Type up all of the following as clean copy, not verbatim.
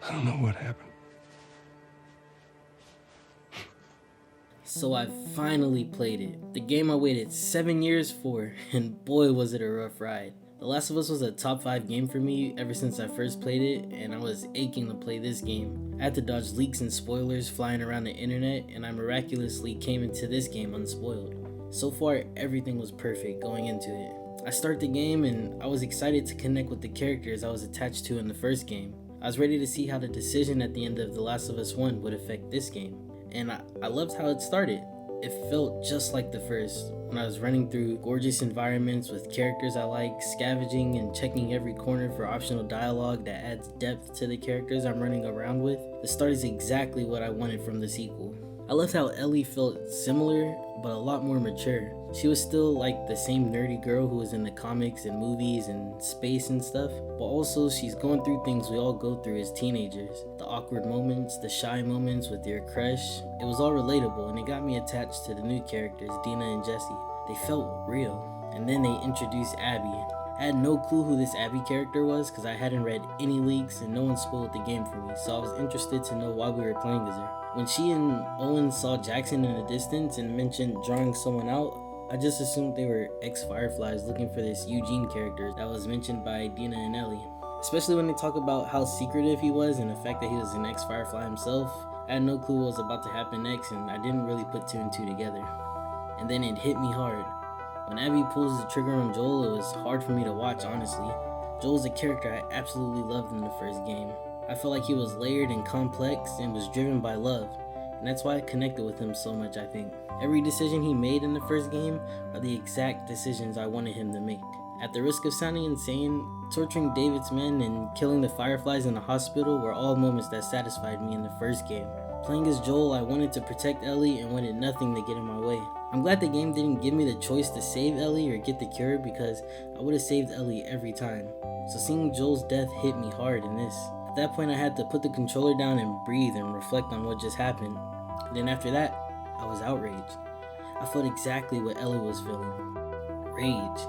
I don't know what happened. So I finally played it. The game I waited 7 years for, and boy was it a rough ride. The Last of Us was a top 5 game for me ever since I first played it, and I was aching to play this game. I had to dodge leaks and spoilers flying around the internet, and I miraculously came into this game unspoiled. So far, everything was perfect going into it. I start the game, and I was excited to connect with the characters I was attached to in the first game. I was ready to see how the decision at the end of The Last of Us 1 would affect this game, and I loved how it started. It felt just like the first, when I was running through gorgeous environments with characters I like, scavenging and checking every corner for optional dialogue that adds depth to the characters I'm running around with. The start is exactly what I wanted from the sequel. I loved how Ellie felt similar, but a lot more mature. She was still like the same nerdy girl who was in the comics and movies and space and stuff, but also she's going through things we all go through as teenagers. The awkward moments, the shy moments with your crush. It was all relatable, and it got me attached to the new characters, Dina and Jesse. They felt real. And then they introduced Abby. I had no clue who this Abby character was because I hadn't read any leaks and no one spoiled the game for me, so I was interested to know why we were playing as her. When she and Owen saw Jackson in the distance and mentioned drawing someone out, I just assumed they were ex-Fireflies looking for this Eugene character that was mentioned by Dina and Ellie. Especially when they talk about how secretive he was and the fact that he was an ex-Firefly himself. I had no clue what was about to happen next, and I didn't really put two and two together. And then it hit me hard. When Abby pulls the trigger on Joel, it was hard for me to watch, honestly. Joel's a character I absolutely loved in the first game. I felt like he was layered and complex and was driven by love, and that's why I connected with him so much, I think. Every decision he made in the first game are the exact decisions I wanted him to make. At the risk of sounding insane, torturing David's men and killing the Fireflies in the hospital were all moments that satisfied me in the first game. Playing as Joel, I wanted to protect Ellie and wanted nothing to get in my way. I'm glad the game didn't give me the choice to save Ellie or get the cure, because I would have saved Ellie every time. So seeing Joel's death hit me hard in this. At that point I had to put the controller down and breathe and reflect on what just happened. Then after that, I was outraged. I felt exactly what Ellie was feeling. Rage.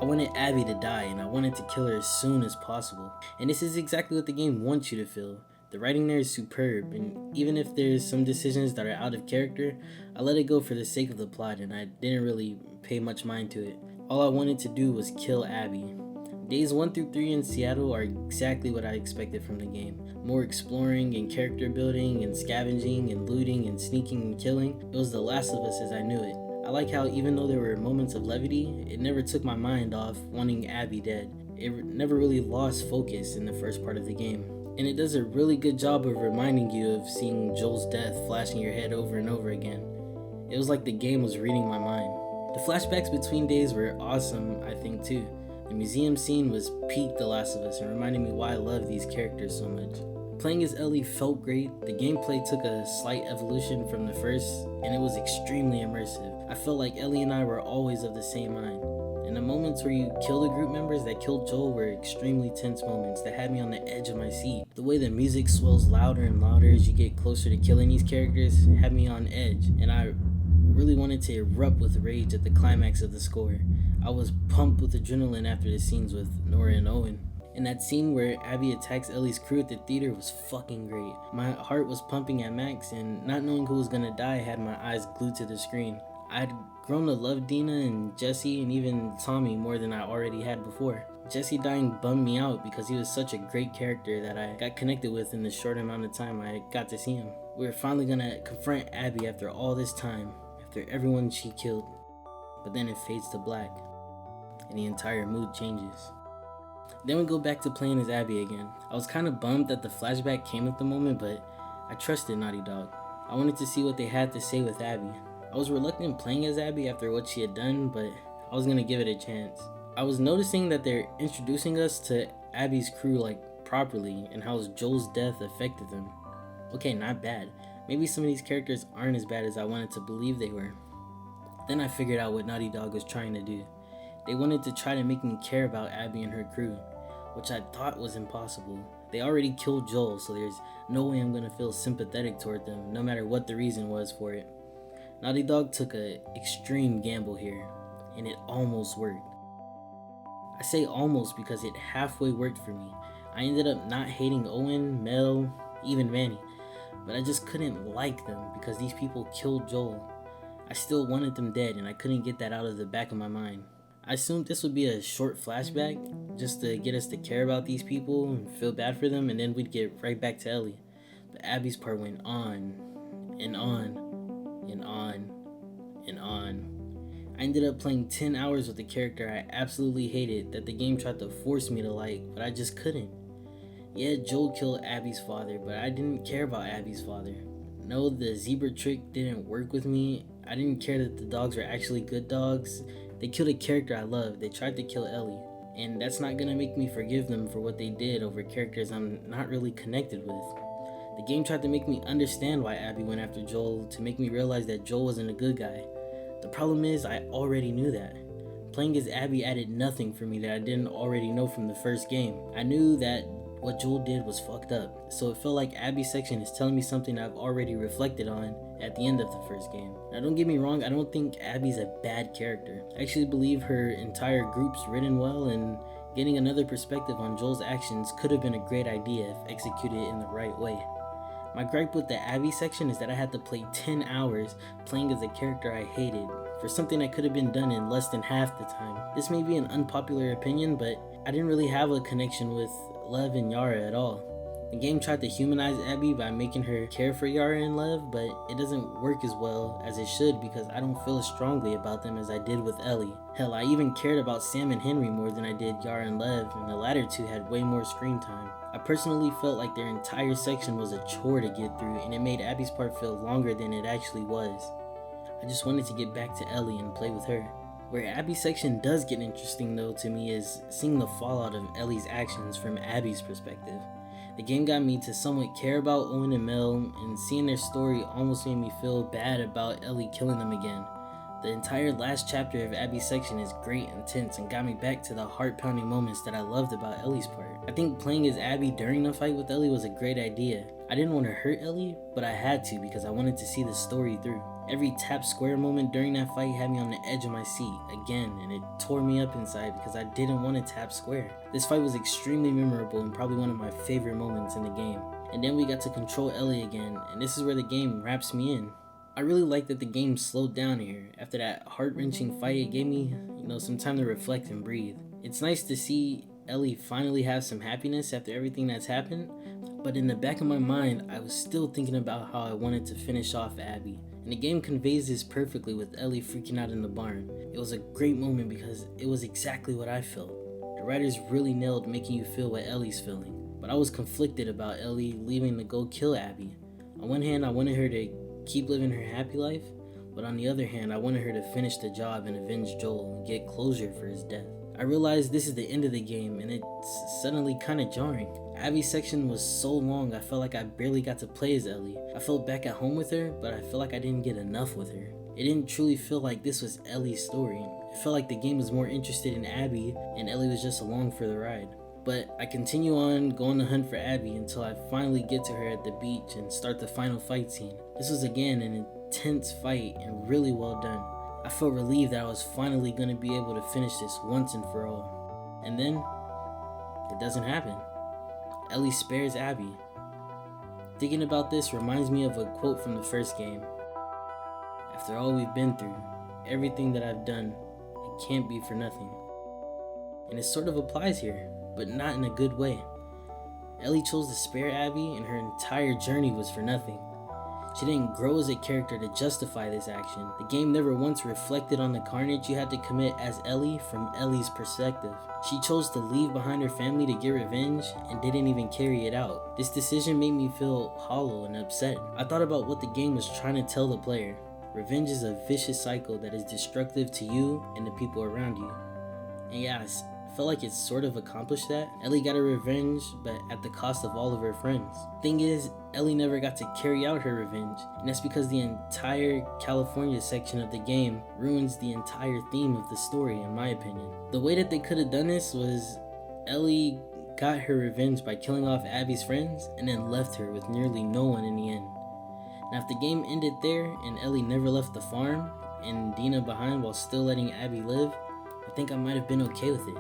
I wanted Abby to die, and I wanted to kill her as soon as possible. And this is exactly what the game wants you to feel. The writing there is superb, and even if there's some decisions that are out of character, I let it go for the sake of the plot, and I didn't really pay much mind to it. All I wanted to do was kill Abby. Days 1 through 3 in Seattle are exactly what I expected from the game. More exploring and character building and scavenging and looting and sneaking and killing. It was The Last of Us as I knew it. I like how even though there were moments of levity, it never took my mind off wanting Abby dead. It never really lost focus in the first part of the game. And it does a really good job of reminding you of seeing Joel's death flashing your head over and over again. It was like the game was reading my mind. The flashbacks between days were awesome, I think, too. The museum scene was peak The Last of Us and reminded me why I love these characters so much. Playing as Ellie felt great. The gameplay took a slight evolution from the first, and it was extremely immersive. I felt like Ellie and I were always of the same mind. And the moments where you kill the group members that killed Joel were extremely tense moments that had me on the edge of my seat. The way the music swells louder and louder as you get closer to killing these characters had me on edge, and I really wanted to erupt with rage at the climax of the score. I was pumped with adrenaline after the scenes with Nora and Owen. And that scene where Abby attacks Ellie's crew at the theater was fucking great. My heart was pumping at max, and not knowing who was gonna die had my eyes glued to the screen. I'd grown to love Dina and Jesse and even Tommy more than I already had before. Jesse dying bummed me out because he was such a great character that I got connected with in the short amount of time I got to see him. We were finally gonna confront Abby after all this time, after everyone she killed. But then it fades to black, and the entire mood changes. Then we go back to playing as Abby again. I was kind of bummed that the flashback came at the moment, but I trusted Naughty Dog. I wanted to see what they had to say with Abby. I was reluctant playing as Abby after what she had done, but I was gonna give it a chance. I was noticing that they're introducing us to Abby's crew like properly, and how Joel's death affected them. Okay, not bad. Maybe some of these characters aren't as bad as I wanted to believe they were. Then I figured out what Naughty Dog was trying to do. They wanted to try to make me care about Abby and her crew, which I thought was impossible. They already killed Joel, so there's no way I'm gonna feel sympathetic toward them, no matter what the reason was for it. Naughty Dog took an extreme gamble here, and it almost worked. I say almost because it halfway worked for me. I ended up not hating Owen, Mel, even Manny, but I just couldn't like them because these people killed Joel. I still wanted them dead and I couldn't get that out of the back of my mind. I assumed this would be a short flashback just to get us to care about these people and feel bad for them, and then we'd get right back to Ellie. But Abby's part went on and on and on and on. I ended up playing 10 hours with a character I absolutely hated that the game tried to force me to like, but I just couldn't. Yeah, Joel killed Abby's father, but I didn't care about Abby's father. No, the zebra trick didn't work with me. I didn't care that the dogs were actually good dogs. They killed a character I loved. They tried to kill Ellie. And that's not gonna make me forgive them for what they did over characters I'm not really connected with. The game tried to make me understand why Abby went after Joel, to make me realize that Joel wasn't a good guy. The problem is, I already knew that. Playing as Abby added nothing for me that I didn't already know from the first game. I knew that what Joel did was fucked up, so it felt like Abby's section is telling me something I've already reflected on at the end of the first game. Now don't get me wrong, I don't think Abby's a bad character. I actually believe her entire group's written well, and getting another perspective on Joel's actions could have been a great idea if executed in the right way. My gripe with the Abby section is that I had to play 10 hours playing as a character I hated for something that could have been done in less than half the time. This may be an unpopular opinion, but I didn't really have a connection with Lev and Yara at all. The game tried to humanize Abby by making her care for Yara and Lev, but it doesn't work as well as it should because I don't feel as strongly about them as I did with Ellie. Hell, I even cared about Sam and Henry more than I did Yara and Lev, and the latter two had way more screen time. I personally felt like their entire section was a chore to get through, and it made Abby's part feel longer than it actually was. I just wanted to get back to Ellie and play with her. Where Abby's section does get interesting though to me is seeing the fallout of Ellie's actions from Abby's perspective. The game got me to somewhat care about Owen and Mel, and seeing their story almost made me feel bad about Ellie killing them again. The entire last chapter of Abby's section is great and tense and got me back to the heart-pounding moments that I loved about Ellie's part. I think playing as Abby during the fight with Ellie was a great idea. I didn't want to hurt Ellie, but I had to because I wanted to see the story through. Every tap square moment during that fight had me on the edge of my seat again, and it tore me up inside because I didn't want to tap square. This fight was extremely memorable and probably one of my favorite moments in the game. And then we got to control Ellie again, and this is where the game wraps me in. I really like that the game slowed down here. After that heart-wrenching fight, it gave me, some time to reflect and breathe. It's nice to see Ellie finally have some happiness after everything that's happened, but in the back of my mind, I was still thinking about how I wanted to finish off Abby. And the game conveys this perfectly with Ellie freaking out in the barn. It was a great moment because it was exactly what I felt. The writers really nailed making you feel what Ellie's feeling. But I was conflicted about Ellie leaving to go kill Abby. On one hand, I wanted her to keep living her happy life, but on the other hand, I wanted her to finish the job and avenge Joel and get closure for his death. I realized this is the end of the game, and it's suddenly kinda jarring. Abby's section was so long, I felt like I barely got to play as Ellie. I felt back at home with her, but I felt like I didn't get enough with her. It didn't truly feel like this was Ellie's story. It felt like the game was more interested in Abby, and Ellie was just along for the ride. But I continue on going to hunt for Abby until I finally get to her at the beach and start the final fight scene. This was again an intense fight and really well done. I felt relieved that I was finally going to be able to finish this once and for all. And then, it doesn't happen. Ellie spares Abby. Thinking about this reminds me of a quote from the first game. After all we've been through, everything that I've done, it can't be for nothing. And it sort of applies here, but not in a good way. Ellie chose to spare Abby, and her entire journey was for nothing. She didn't grow as a character to justify this action. The game never once reflected on the carnage you had to commit as Ellie from Ellie's perspective. She chose to leave behind her family to get revenge and didn't even carry it out. This decision made me feel hollow and upset. I thought about what the game was trying to tell the player. Revenge is a vicious cycle that is destructive to you and the people around you. And yeah, I felt like it sort of accomplished that. Ellie got her revenge, but at the cost of all of her friends. Thing is, Ellie never got to carry out her revenge, and that's because the entire California section of the game ruins the entire theme of the story, in my opinion. The way that they could have done this was Ellie got her revenge by killing off Abby's friends and then left her with nearly no one in the end. Now if the game ended there and Ellie never left the farm and Dina behind while still letting Abby live, I think I might have been okay with it.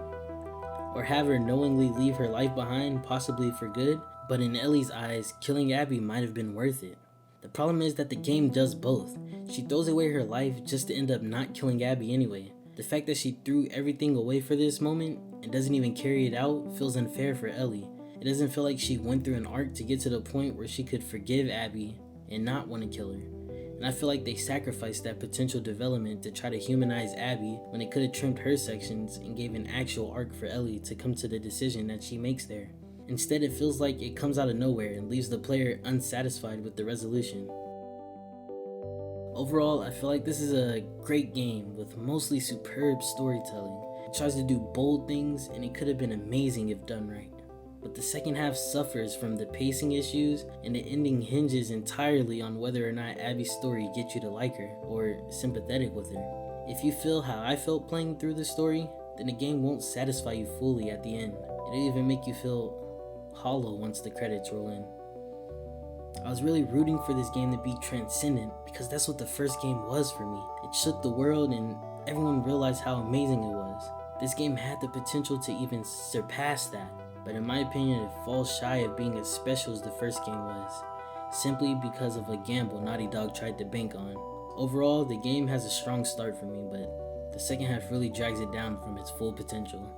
or have her knowingly leave her life behind, possibly for good, but in Ellie's eyes, killing Abby might have been worth it. The problem is that the game does both. She throws away her life just to end up not killing Abby anyway. The fact that she threw everything away for this moment and doesn't even carry it out feels unfair for Ellie. It doesn't feel like she went through an arc to get to the point where she could forgive Abby and not want to kill her. And I feel like they sacrificed that potential development to try to humanize Abby when they could have trimmed her sections and gave an actual arc for Ellie to come to the decision that she makes there. Instead, it feels like it comes out of nowhere and leaves the player unsatisfied with the resolution. Overall, I feel like this is a great game with mostly superb storytelling. It tries to do bold things and it could have been amazing if done right. But the second half suffers from the pacing issues, and the ending hinges entirely on whether or not Abby's story gets you to like her or sympathetic with her. If you feel how I felt playing through the story, then the game won't satisfy you fully at the end. It'll even make you feel hollow once the credits roll in. I was really rooting for this game to be transcendent because that's what the first game was for me. It shook the world and everyone realized how amazing it was. This game had the potential to even surpass that. But in my opinion, it falls shy of being as special as the first game was, simply because of a gamble Naughty Dog tried to bank on. Overall, the game has a strong start for me, but the second half really drags it down from its full potential.